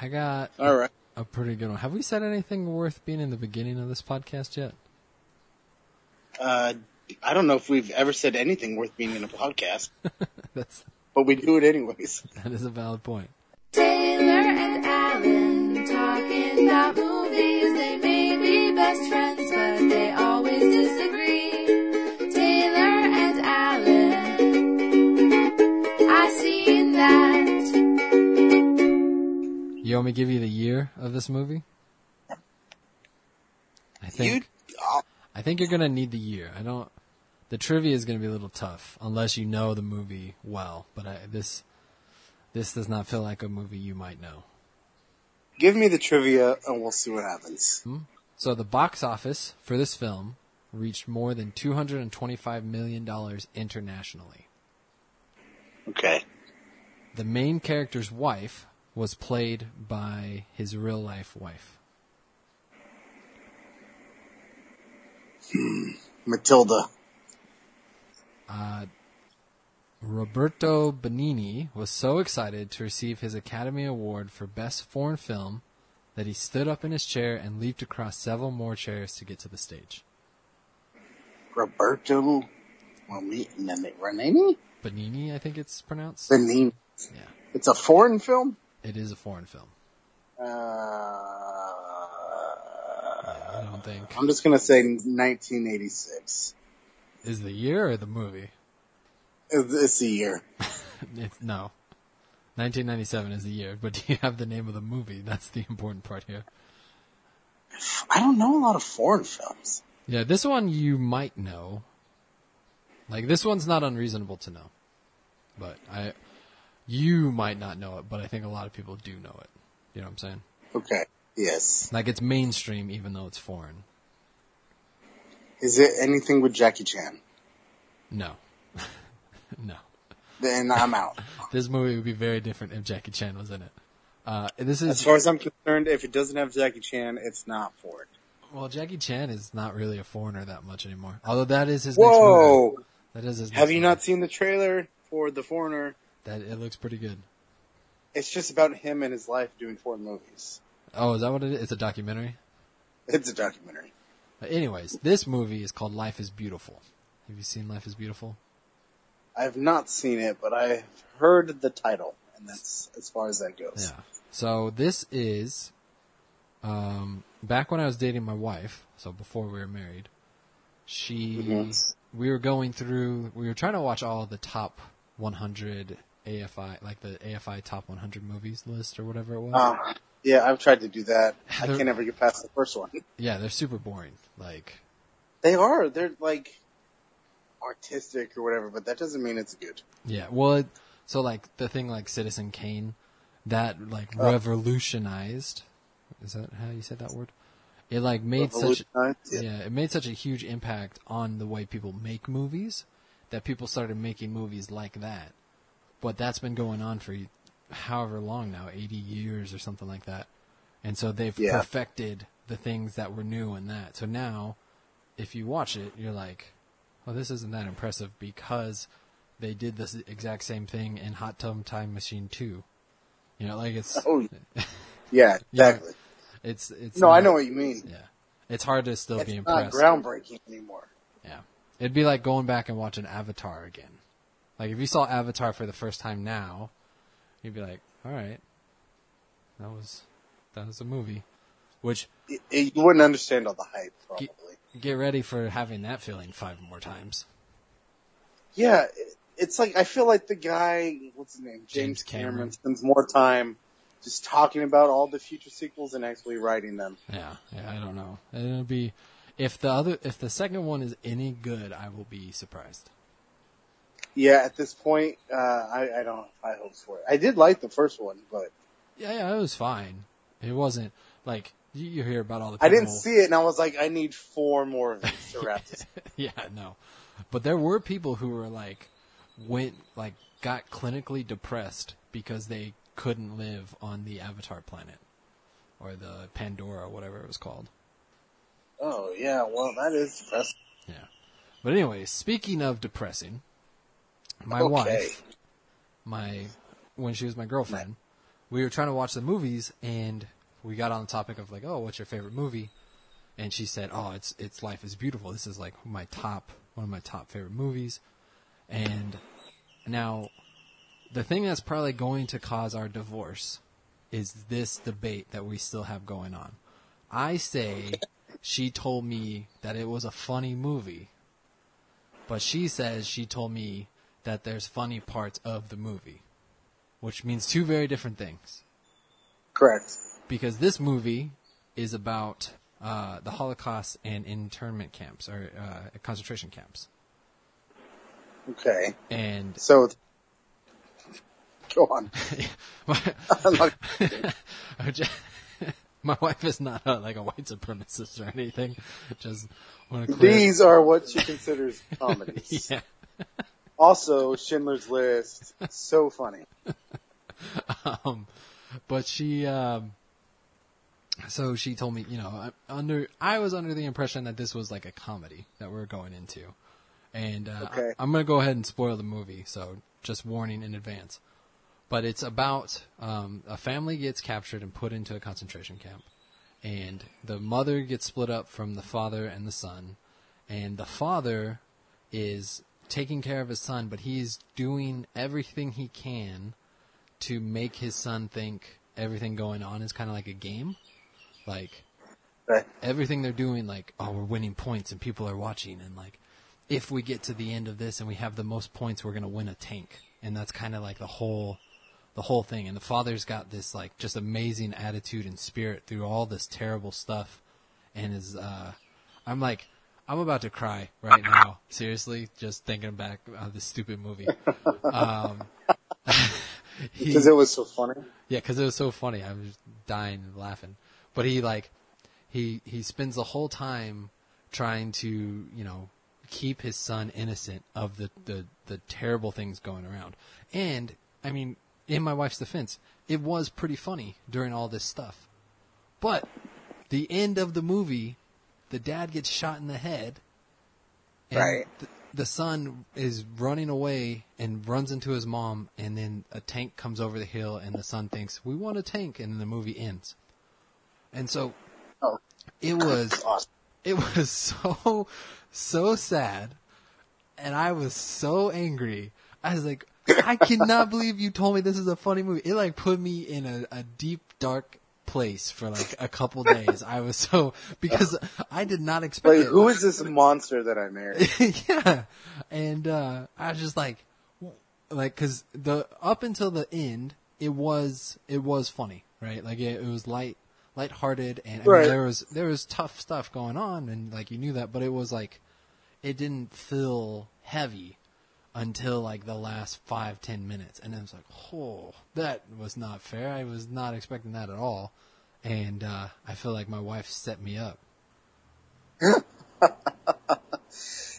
I got All right. a pretty good one. Have we said anything worth being in the beginning of this podcast yet? I don't know if we've ever said anything worth being in a podcast, That's but we do it anyways. that is a valid point. Taylor and Alan talking about movies. They may be best friends, but they always disagree. Taylor and Alan, I seen that. You want me to give you the year of this movie? I think you're gonna need the year. The trivia is gonna be a little tough unless you know the movie well. But this does not feel like a movie you might know. Give me the trivia and we'll see what happens. So the box office for this film reached more than $225 million internationally. Okay. The main character's wife was played by his real-life wife. Matilda. Roberto Benigni was so excited to receive his Academy Award for Best Foreign Film that he stood up in his chair and leaped across several more chairs to get to the stage. Roberto Benigni? Benigni, I think it's pronounced. Benigni. Yeah, It's a foreign film? it is a foreign film. Uh, I don't think. I'm just going to say 1986. Is the year or the movie? It's a year. No. 1997 is the year, but do you have the name of the movie? That's the important part here. I don't know a lot of foreign films. Yeah, this one you might know. Like, this one's not unreasonable to know. But you might not know it, but I think a lot of people do know it. You know what I'm saying? Okay. Yes. Like, it's mainstream even though it's foreign. Is it anything with Jackie Chan? No. No. Then I'm out. This movie would be very different if Jackie Chan was in it. This is As far as I'm concerned, if it doesn't have Jackie Chan, it's not foreign. well, Jackie Chan is not really a foreigner that much anymore. Although that is his Whoa! next movie. That is his Have next you movie. not seen the trailer for The Foreigner? That it looks pretty good. It's just about him and his life doing foreign movies. Oh, is that what it is? It's a documentary? It's a documentary. But anyways, this movie is called Life is Beautiful. Have you seen Life is Beautiful? I have not seen it, but I've heard the title, and that's as far as that goes. Yeah. So this is, back when I was dating my wife, so before we were married, we were trying to watch all the top 100 AFI, like the AFI top 100 movies list or whatever it was. Yeah, I've tried to do that. I can't ever get past the first one. Yeah, they're super boring. Like, They are. They're like artistic or whatever, but that doesn't mean it's good. yeah, well, so like the thing like Citizen Kane, that like revolutionized. Is that how you said that word? It like made it made such a huge impact on the way people make movies that people started making movies like that. But that's been going on for however long now, 80 years or something like that. And so they've perfected the things that were new in that. So now, if you watch it, you're like, well, this isn't that impressive because they did this exact same thing in Hot Tub Time Machine 2. You know, like it's... Yeah, exactly. It's no, not, I know what you mean. Yeah. It's hard to still be It's impressed. not groundbreaking anymore. Yeah. It'd be like going back and watching Avatar again. Like, if you saw Avatar for the first time now, you'd be like, all right, that was a movie. Which... You wouldn't understand all the hype, probably. Get ready for having that feeling 5 more times. Yeah, it's like, I feel like the guy, what's his name? James Cameron spends more time just talking about all the future sequels than actually writing them. Yeah, I don't know. It'll be, if the second one is any good, I will be surprised. Yeah, at this point, I don't have high hopes for it. I did like the first one, but... Yeah, it was fine. It wasn't, like, you hear about all the people... I didn't see it, and I was like, I need 4 more of these to wrap this. Yeah, no. But there were people who were, got clinically depressed because they couldn't live on the Avatar planet. Or the Pandora, whatever it was called. Oh, yeah, well, that is depressing. Yeah. But anyway, speaking of depressing, my wife, when she was my girlfriend, we were trying to watch the movies, and we got on the topic of like, oh, what's your favorite movie? And she said, oh, it's Life is Beautiful. This is like one of my top favorite movies. And now, the thing that's probably going to cause our divorce is this debate that we still have going on. I say she told me that it was a funny movie, but she says she told me that there's funny parts of the movie, which means two very different things. Correct. Because this movie is about the Holocaust and internment camps, or concentration camps. Okay. And so, go on. My wife is not like a white supremacist or anything. Just want to These are what she considers comedies. Yeah. Also, Schindler's List, so funny. But she, so she told me, you know, I was under the impression that this was like a comedy that we're going into, and okay. I'm gonna go ahead and spoil the movie, so just warning in advance. But it's about a family gets captured and put into a concentration camp, and the mother gets split up from the father and the son, and the father is taking care of his son, but he's doing everything he can to make his son think everything going on is kind of like a game. Like, everything they're doing, like, oh, we're winning points and people are watching, and like, if we get to the end of this and we have the most points, we're going to win a tank. And that's kind of like the whole thing. And the father's got this like just amazing attitude and spirit through all this terrible stuff. And is, I'm about to cry right now. Seriously, just thinking back of this stupid movie. Because it was so funny? Yeah, because it was so funny. I was dying laughing. But he spends the whole time trying to, you know, keep his son innocent of the terrible things going around. And, I mean, in my wife's defense, it was pretty funny during all this stuff. But the end of the movie, the dad gets shot in the head, and right. The son is running away and runs into his mom, and then a tank comes over the hill, and the son thinks, we want a tank, and then the movie ends. And so, it was awesome. It was so sad, and I was so angry. I was like, I cannot believe you told me this is a funny movie. It like put me in a deep, dark place for like a couple days. I was because I did not expect it. Who is this monster that I married? Yeah. And, I was just like, cause up until the end, it was funny, right? Like it was lighthearted, and I mean, there was tough stuff going on, and like you knew that, but it was like, it didn't feel heavy until like the last 5-10 minutes, and it was like, oh, that was not fair. I was not expecting that at all, and I feel like my wife set me up.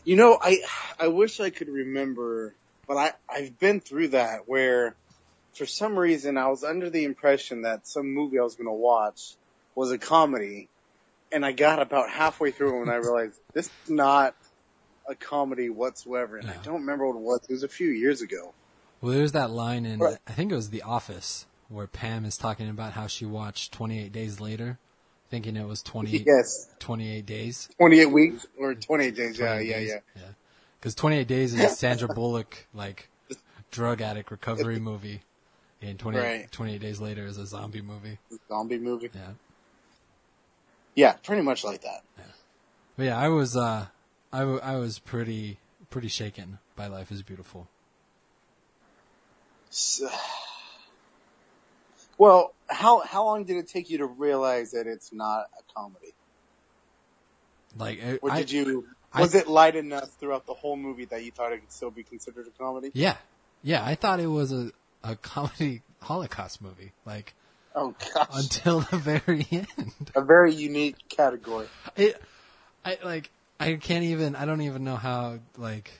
You know, I wish I could remember, but I've been through that where, for some reason, I was under the impression that some movie I was going to watch was a comedy, and I got about halfway through when I realized this is not a comedy whatsoever, and I don't remember what it was. It was a few years ago. Well, there's that line in, I think it was The Office, where Pam is talking about how she watched 28 Days Later, thinking it was 28 days. 28 weeks or 28 days, yeah. Because 28 Days is a Sandra Bullock, like, drug addict recovery movie, and 28 Days Later is a zombie movie. Zombie movie? Yeah. Yeah, pretty much like that. Yeah. But yeah, I was pretty shaken by Life is Beautiful. Well, how long did it take you to realize that it's not a comedy? Like, was it light enough throughout the whole movie that you thought it could still be considered a comedy? Yeah, I thought it was a comedy Holocaust movie. Like, oh gosh, until the very end. A very unique category. I don't even know how, like,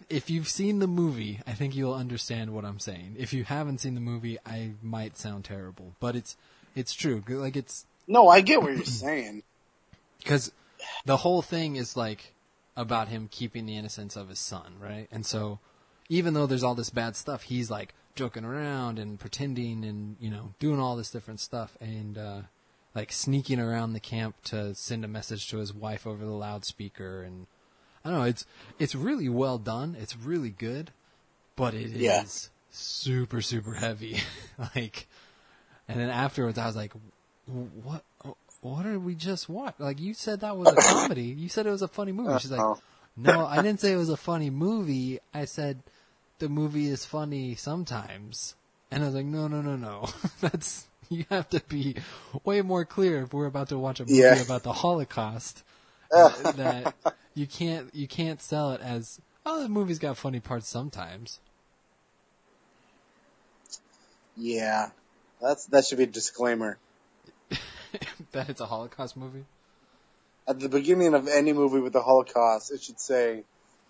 if you've seen the movie, I think you'll understand what I'm saying. If you haven't seen the movie, I might sound terrible, but it's true. Like, No, I get what you're saying. Because the whole thing is, like, about him keeping the innocence of his son, right? And so, even though there's all this bad stuff, he's like, joking around and pretending and, doing all this different stuff and, like sneaking around the camp to send a message to his wife over the loudspeaker. And I don't know, it's really well done. It's really good, but it is super, super heavy. Like, and then afterwards I was like, what did we just watch? Like, you said that was a comedy. You said it was a funny movie. She's like, no, I didn't say it was a funny movie. I said the movie is funny sometimes. And I was like, no. You have to be way more clear if we're about to watch a movie about the Holocaust. That you can't sell it as, oh, the movie's got funny parts sometimes. Yeah. That should be a disclaimer. That it's a Holocaust movie? At the beginning of any movie with the Holocaust, it should say,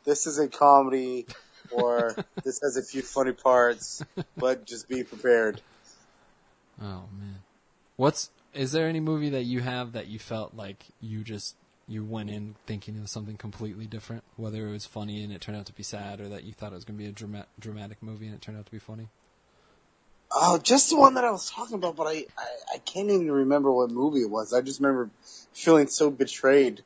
this is a comedy, or this has a few funny parts, but just be prepared. Oh, man. Is there any movie that you have that you felt like you went in thinking it was something completely different? Whether it was funny and it turned out to be sad, or that you thought it was going to be a dramatic movie and it turned out to be funny? Oh, just the one that I was talking about, but I can't even remember what movie it was. I just remember feeling so betrayed.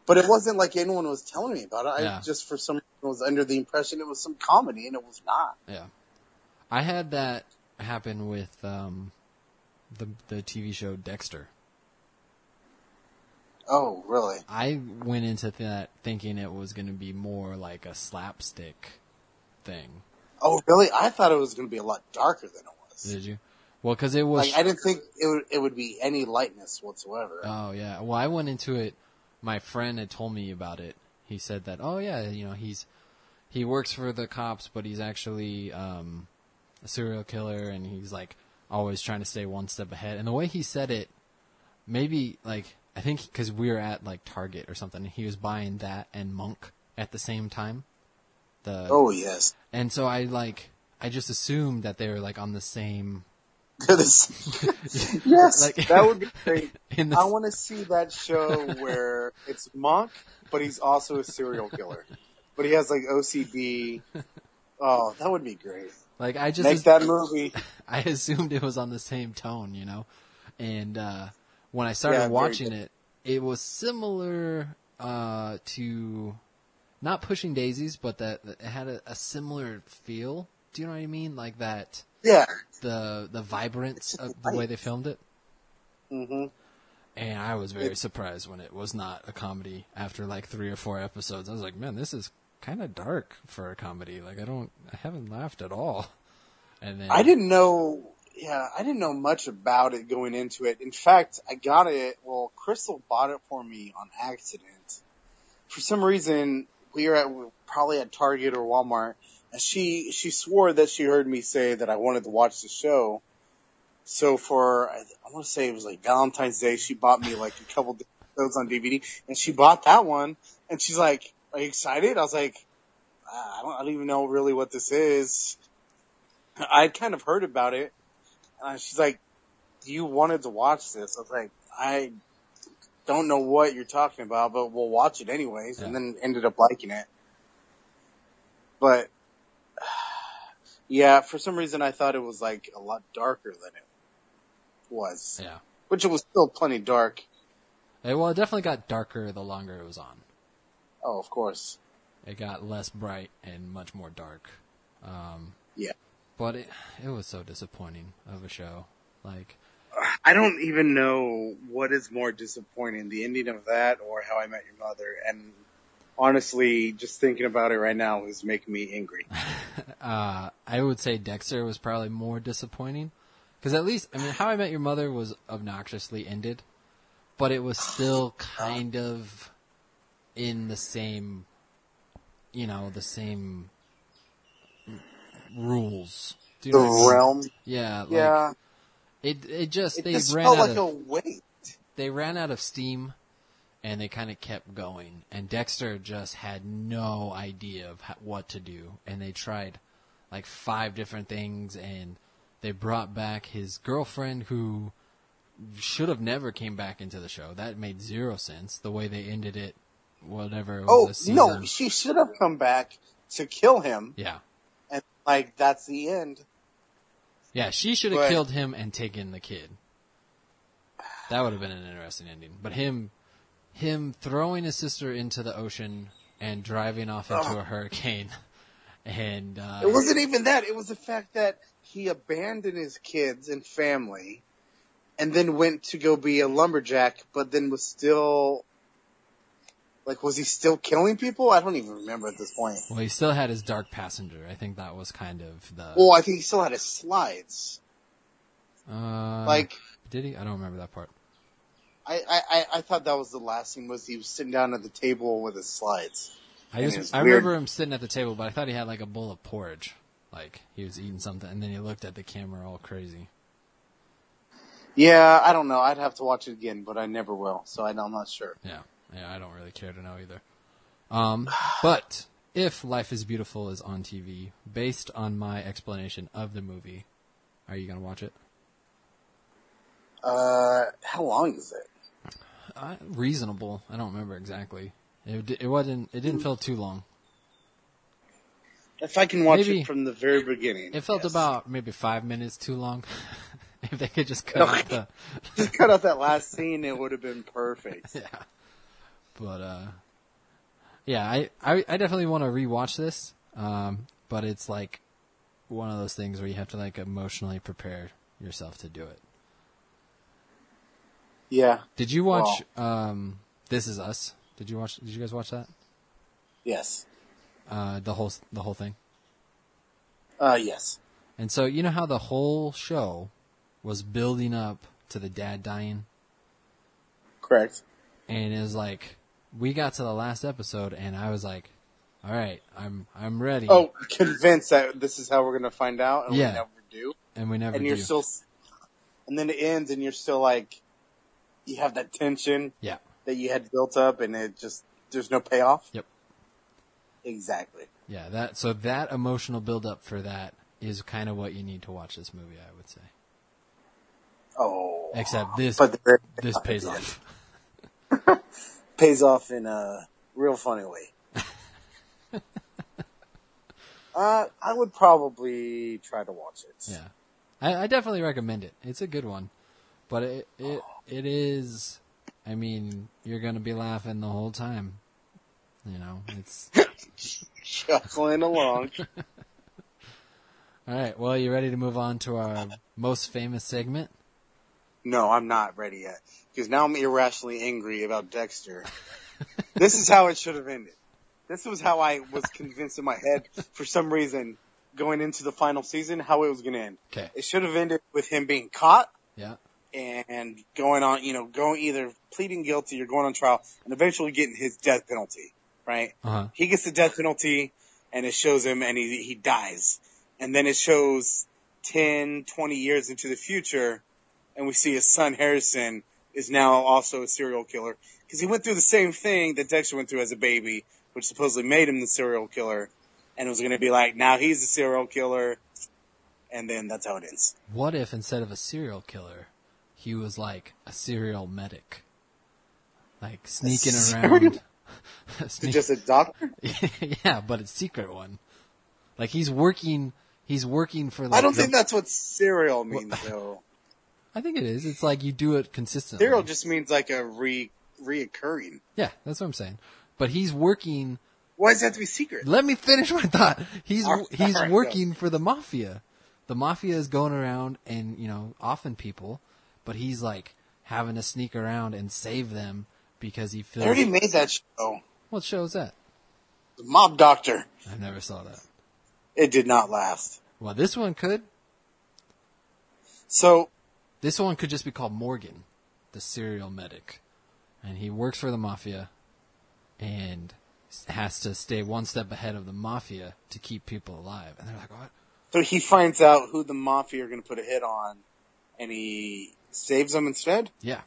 But it wasn't like anyone was telling me about it. I just, for some reason, was under the impression it was some comedy, and it was not. Yeah. I had that happen with the TV show Dexter. Oh, really? I went into that thinking it was going to be more like a slapstick thing. Oh, really? I thought it was going to be a lot darker than it was. Did you? Well, because it was... Like, I didn't think it would be any lightness whatsoever. Oh, yeah. Well, I went into it... My friend had told me about it. He said that, oh, yeah, he works for the cops, but he's actually a serial killer, and he's, like, always trying to stay one step ahead. And the way he said it, maybe, like, I think because we were at, like, Target or something, he was buying that and Monk at the same time. Oh, yes. And so I just assumed that they were, like, on the same... Yes, like, that would be great. I want to see that show where it's Monk, but he's also a serial killer. But he has, like, OCD. Oh, that would be great. Like, I just... Make that movie. I assumed it was on the same tone, And when I started watching it, it was similar to... Not Pushing Daisies, but that it had a similar feel. Do you know what I mean? Like that... Yeah. The vibrance of the way they filmed it. Mm-hmm. And I was very surprised when it was not a comedy after like 3 or 4 episodes. I was like, man, this is kind of dark for a comedy. Like, I haven't laughed at all. And then I didn't know much about it going into it. In fact, I got it, Crystal bought it for me on accident. For some reason, we were probably at Target or Walmart, and she swore that she heard me say that I wanted to watch the show. So I want to say it was like Valentine's Day, she bought me like a couple episodes on DVD, and she bought that one, and she's like, are you excited? I was like, I don't even know really what this is. I'd kind of heard about it. She's like, you wanted to watch this? I was like, I don't know what you're talking about, but we'll watch it anyways, and then ended up liking it. But yeah, for some reason I thought it was like a lot darker than it was. Yeah. Which it was still plenty dark. Well, it definitely got darker the longer it was on. Oh, of course. It got less bright and much more dark. Yeah. But it was so disappointing of a show. Like, I don't even know what is more disappointing, the ending of that or How I Met Your Mother. And honestly, just thinking about it right now is making me angry. I would say Dexter was probably more disappointing. Because at least, How I Met Your Mother was obnoxiously ended. But it was still kind of in the same, the same rules. Do you know what I mean? Realm? Yeah. Yeah. It just felt like a weight. They ran out of steam, and they kind of kept going. And Dexter just had no idea of what to do. And they tried like 5 different things, and they brought back his girlfriend who should have never came back into the show. That made 0 sense, the way they ended it, whatever it was. Oh, no, she should have come back to kill him. Yeah. And, like, that's the end. Yeah, she should have But- killed him and taken the kid. That would have been an interesting ending. But him throwing his sister into the ocean and driving off into a hurricane, and It wasn't even that. It was the fact that he abandoned his kids and family and then went to go be a lumberjack, but then was still, was he still killing people? I don't even remember at this point. well, he still had his dark passenger. I think that was kind of the. Well, I think he still had his slides. Did he? I don't remember that part. I thought that was the last scene, was he was sitting down at the table with his slides. I And it's remember him sitting at the table, but I thought he had like a bowl of porridge, like he was eating something, and then he looked at the camera all crazy. Yeah, I don't know. I'd have to watch it again, but I never will, so I'm not sure. Yeah, I don't really care to know either. But if Life is Beautiful is on TV, based on my explanation of the movie, are you gonna watch it? How long is it? Reasonable. I don't remember exactly. It wasn't. It didn't feel too long. If I can watch Maybe- it from the very beginning. It felt yes. about maybe 5 minutes too long. If they could just cut out the. Just cut out that last scene, it would have been perfect. Yeah. But yeah, I definitely want to rewatch this. But it's like one of those things where you have to like emotionally prepare yourself to do it. Yeah. Did you watch This Is Us? Did you guys watch that? Yes. The whole thing. Yes. And so you know how the whole show was building up to the dad dying, Correct. and it was like we got to the last episode, and I was like, "All right, I'm ready." Oh, convinced that this is how we're going to find out, and Yeah. we never do. and we never And you're do. still, and then it ends, and you're still like, you have that tension Yeah. that you had built up, and there's no payoff. Yep. Exactly. Yeah, that emotional build up for that is kind of what you need to watch this movie, I would say. Oh. Except this But pays off. pays off in a real funny way. I would probably try to watch it. Yeah. I definitely recommend it. It's a good one. But it is, I mean, you're going to be laughing the whole time. You know, it's Shuffling along. all right. Well, you ready to move on to our most famous segment? No, I'm not ready yet. Because now I'm irrationally angry about Dexter. This is how it should have ended. This was how I was convinced in my head, for some reason, going into the final season, how it was going to end. Okay. It should have ended with him being caught Yeah. and going on, going either pleading guilty or going on trial and eventually getting his death penalty, right? Uh-huh. He gets the death penalty and it shows him and he dies. And then it shows 10, 20 years into the future and we see his son Harrison is now also a serial killer. Because he went through the same thing that Dexter went through as a baby, which supposedly made him the serial killer. And it was going to be like, now he's a serial killer. And then that's how it ends. What if instead of a serial killer, he was like a serial medic? Like sneaking around. Just a doctor? Yeah, but a secret one. Like he's working for like I don't think that's what serial means, though. I think it is. It's like you do it consistently. Serial just means like a reoccurring. Yeah, that's what I'm saying. But he's working. Why does it have to be secret? Let me finish my thought. He's All right, working for the mafia. The mafia is going around and offing people, but he's like having to sneak around and save them because he feels. They already made that show. What show is that? The Mob Doctor. I never saw that. It did not last. Well, this one could. So, This one could just be called Morgan, the serial medic, and he works for the mafia, and has to stay one step ahead of the mafia to keep people alive. And they're like, "What?" so he finds out who the mafia are going to put a hit on, and he saves them instead? Yeah,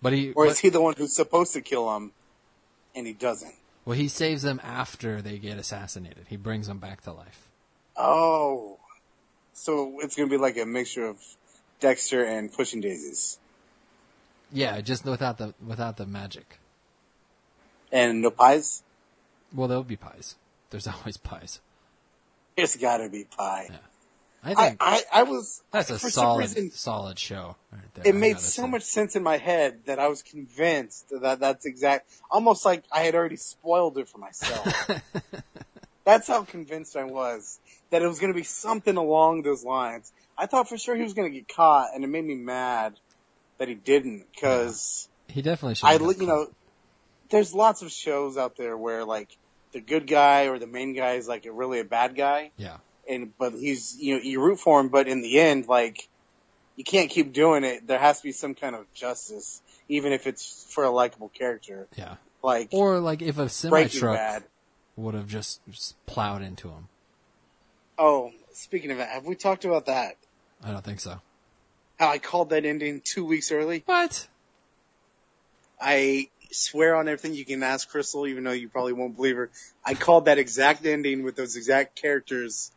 but Or is he the one who's supposed to kill them, and he doesn't? Well, he saves them after they get assassinated. He brings them back to life. Oh. So it's going to be like a mixture of Dexter and Pushing Daisies. Yeah, just without the magic. And no pies? Well, there'll be pies. There's always pies. There's got to be pie. Yeah. I think I was that's a for some reason, solid show right there. It made so much sense in my head that I was convinced that that's almost like I had already spoiled it for myself. That's how convinced I was that it was going to be something along those lines. I thought for sure he was going to get caught, and it made me mad that he didn't, because he definitely should. There's lots of shows out there where like the good guy or the main guy is like really a bad guy. Yeah. But he's, you root for him, but in the end, like, you can't keep doing it. There has to be some kind of justice, even if it's for a likable character. Yeah. Or if a semi-truck would have just plowed into him. Oh, speaking of that, have we talked about that? I don't think so. How I called that ending 2 weeks early? What? I swear on everything you can ask Crystal, even though you probably won't believe her. I called that exact ending with those exact characters.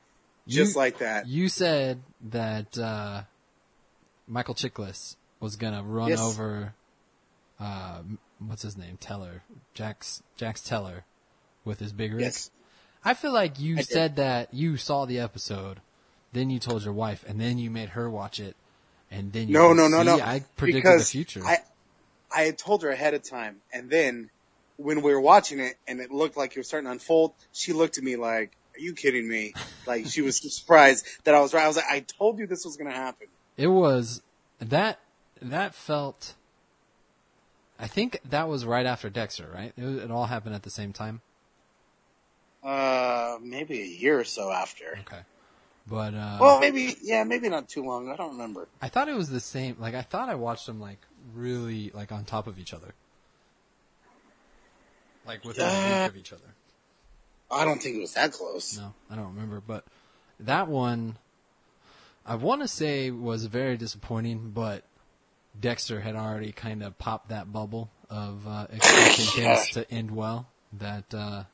Just like that. You said that Michael Chiklis was gonna run over what's his name? Teller. Jax Teller with his big rig. Yes. I feel like you said that you saw the episode, then you told your wife, and then you made her watch it, and then you No. I predicted the future. I had told her ahead of time, and then when we were watching it and it looked like it was starting to unfold, she looked at me like, "Are you kidding me?" Like, she was surprised that I was right. I was like, I told you this was going to happen. It was, that felt, I think that was right after Dexter, right? It all happened at the same time? Maybe a year or so after. Okay. But, well, maybe not too long. I don't remember. I thought it was the same, like, I thought I watched them, like, really, like, on top of each other. Like, within a week of each other. I don't think it was that close. No, I don't remember. But that one, I want to say was very disappointing, but Dexter had already kind of popped that bubble of expecting things to end well. That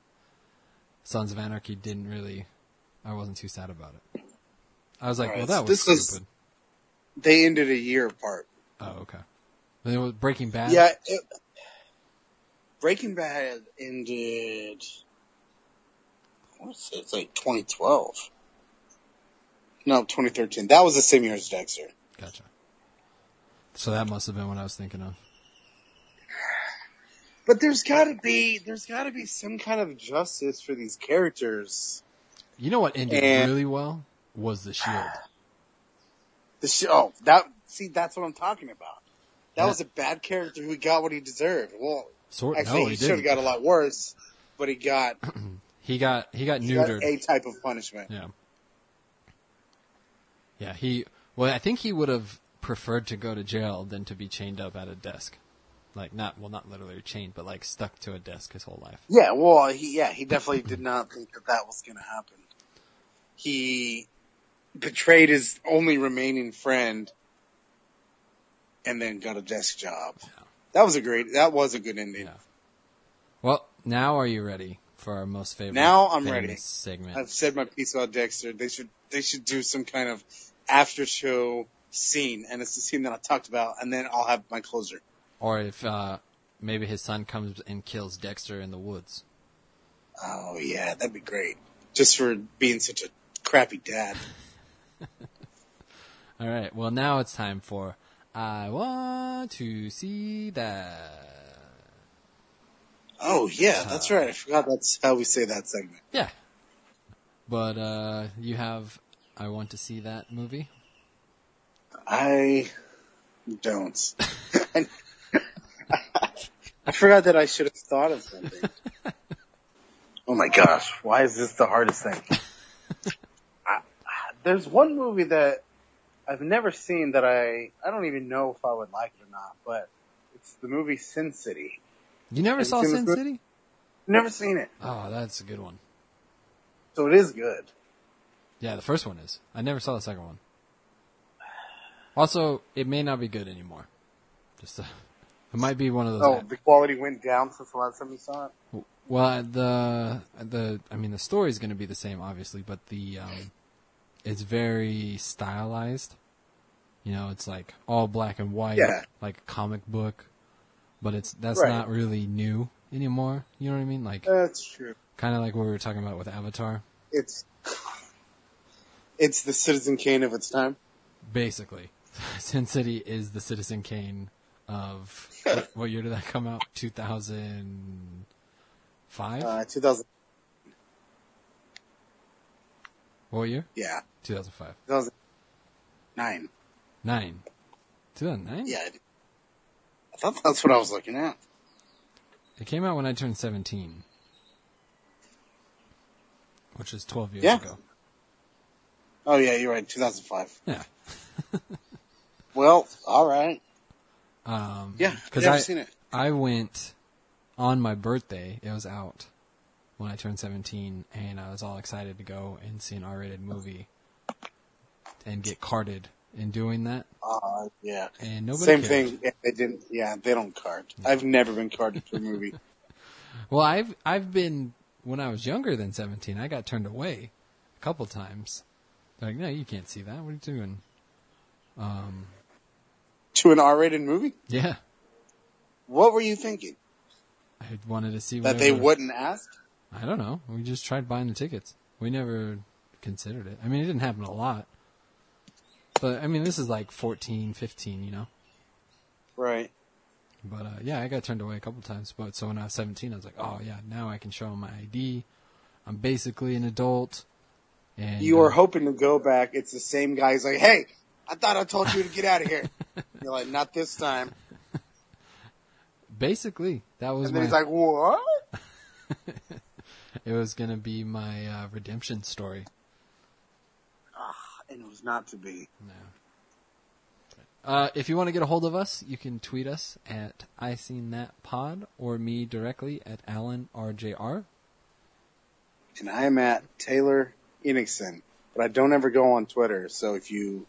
Sons of Anarchy didn't really, I wasn't too sad about it. I was like, well, that was stupid. They ended a year apart. Oh, okay. And it was Breaking Bad? Yeah. Breaking Bad ended... It's like 2012. No, 2013. That was the same year as Dexter. Gotcha. So that must have been what I was thinking of. But there's gotta be some kind of justice for these characters. You know what ended really well? Was The Shield. That's what I'm talking about. That was a bad character who got what he deserved. Well, he should have got a lot worse, but he got... He got neutered. Got a type of punishment. Yeah. Yeah, I think he would have preferred to go to jail than to be chained up at a desk. Like, not literally chained, but like stuck to a desk his whole life. Yeah, well, he definitely did not think that was going to happen. He betrayed his only remaining friend and then got a desk job. Yeah. That was a good ending. Yeah. Well, now are you ready for our most favorite? Now I'm ready. Segment. I've said my piece about Dexter. They should do some kind of after show scene, and it's the scene that I talked about, and then I'll have my closer. Or if maybe his son comes and kills Dexter in the woods. Oh yeah, that'd be great. Just for being such a crappy dad. All right. Well, now it's time for I Want to See That. Oh, yeah, that's right. I forgot that's how we say that segment. Yeah. But you have I Want to See That movie? I don't. I forgot that I should have thought of something. Oh my gosh, why is this the hardest thing? There's one movie that I've never seen that I don't even know if I would like it or not, but it's the movie Sin City. You never saw Sin City? Never seen it. Oh, that's a good one. So it is good. Yeah, the first one is. I never saw the second one. Also, it may not be good anymore. Just it might be one of those. Oh, the quality went down since the last time you saw it? Well, the story is going to be the same, obviously, but it's very stylized. You know, it's like all black and white, like a comic book. But that's not really new anymore. You know what I mean? Like that's true. Kind of like what we were talking about with Avatar. It's It's the Citizen Kane of its time. Basically, Sin City is the Citizen Kane of what year did that come out? 2005. 2000. What year? Yeah. 2005. 2009. 2009? Yeah. I thought that's what I was looking at. It came out when I turned 17. Which is 12 years Yeah. ago. Oh, yeah, you're right. 2005. Yeah. Well, all right. Yeah, because I've never seen it. I went on my birthday. It was out when I turned 17, and I was all excited to go and see an R-rated movie and get carded in doing that. Yeah. And nobody Same cared. thing. They didn't. Yeah, they don't card. I've never been carded for a movie. Well, I've been, when I was younger than 17, I got turned away a couple times. They're like, no, you can't see that. What are you doing? To an R-rated movie? Yeah. What were you thinking? I wanted to see That they wouldn't ask? I don't know. We just tried buying the tickets. We never considered it. I mean, it didn't happen a lot. But, I mean, this is like 14, 15, you know? Right. But, yeah, I got turned away a couple times. But so when I was 17, I was like, oh, yeah, now I can show them my ID. I'm basically an adult. And You were hoping to go back. It's the same guy. He's like, hey, I thought I told you to get out of here. You're like, not this time. basically, that was And then he's like, what? It was going to be my redemption story. And it was not to be. No. If you want to get a hold of us, you can tweet us at ISeenThatPod or me directly at AlanRJR. And I am at Taylor Enixon, but I don't ever go on Twitter. So if you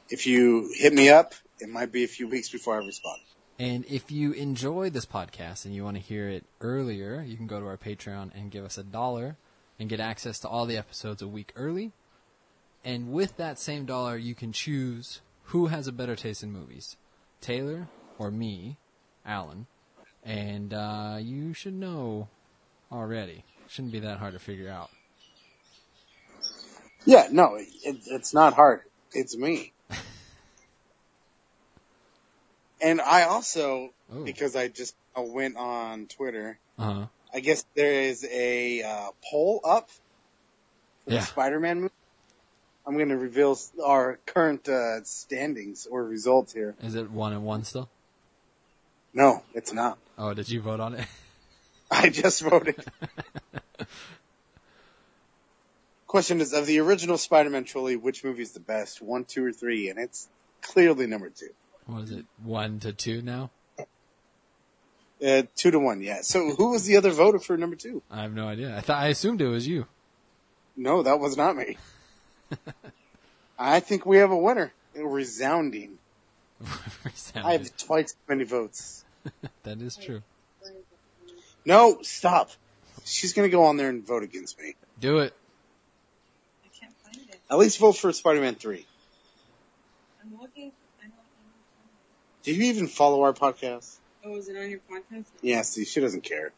hit me up, it might be a few weeks before I respond. And if you enjoy this podcast and you want to hear it earlier, you can go to our Patreon and give us $1 and get access to all the episodes a week early. And with that same dollar, you can choose who has a better taste in movies, Taylor or me, Alan. And you should know already. Shouldn't be that hard to figure out. Yeah, no, it's not hard. It's me. And I also, because I went on Twitter, I guess there is a poll up for the Spider-Man movie. I'm going to reveal our current standings or results here. Is it 1-1 still? No, it's not. Oh, did you vote on it? I just voted. Question is, of the original Spider-Man trilogy, which movie is the best? 1, 2, or 3? And it's clearly number 2. What is it, 1-2 now? 2-1, yeah. So who was the other voter for number 2? I have no idea. I assumed it was you. No, that was not me. I think we have a winner. Resounding. I have twice as many votes. That is true. No, stop. She's going to go on there and vote against me. Do it. I can't find it. At least vote for Spider-Man 3. I'm looking. Do you even follow our podcast? Oh, is it on your podcast? Yeah, see, she doesn't care.